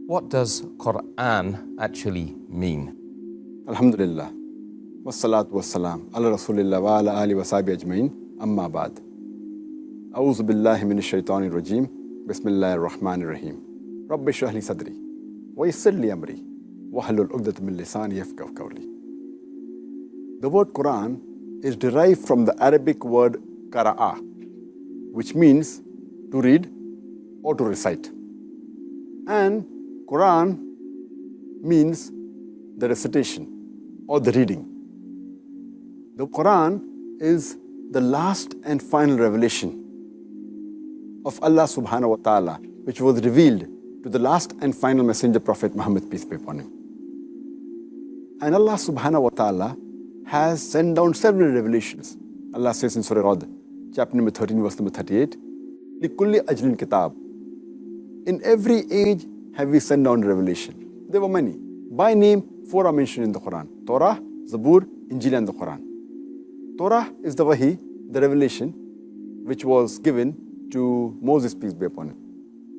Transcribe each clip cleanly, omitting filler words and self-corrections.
What does Quran actually mean? Alhamdulillah. Wassalatu wassalam. Ala Rasulillah wa ala ali wa sahbihi ajmain. Amma ba'd. A'udhu billahi minash shaitanir rajim. Bismillahir rahmanir rahim. Rabbi shrah li sadri. Wa yassir li amri. Wahlul 'uqdatam min lisani yafqahu qawli. The word Quran is derived from the Arabic word qara'a, which means to read or to recite. And Quran means the recitation or the reading. The Quran is the last and final revelation of Allah subhanahu wa ta'ala, which was revealed to the last and final messenger Prophet Muhammad, peace be upon him. And Allah subhanahu wa ta'ala has sent down several revelations. Allah says in Surah Ra'd, chapter number 13, verse number 38, لِكُلِّ أَجْلٍ kitab. In every age have we sent down revelation. There were many. By name, 4 are mentioned in the Quran: Torah, Zabur, Injil, and the Quran. Torah is the Wahi, the revelation, which was given to Moses, peace be upon him.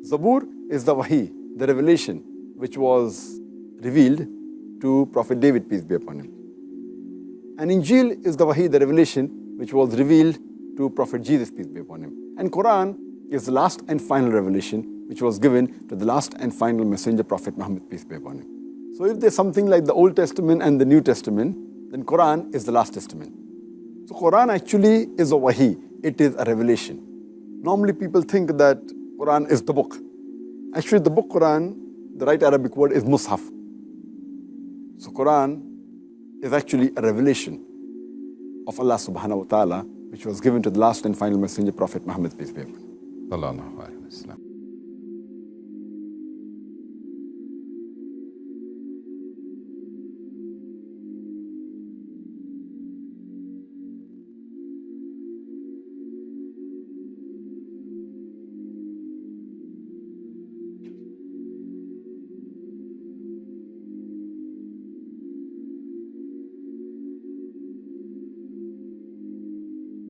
Zabur is the Wahi, the revelation, which was revealed to Prophet David, peace be upon him. And Injil is the Wahi, the revelation, which was revealed to Prophet Jesus, peace be upon him. And Quran is the last and final revelation, which was given to the last and final messenger Prophet Muhammad, peace be upon him. So if there's something like the Old Testament and the New Testament, then Quran is the last testament. So Quran actually is a Wahi, it is a revelation. Normally people think that Quran is the book. Actually the book Quran, the right Arabic word is Mus'haf. So Quran is actually a revelation of Allah subhanahu wa ta'ala, which was given to the last and final messenger Prophet Muhammad, peace be upon him. Sallallahu Alaihi Wasallam.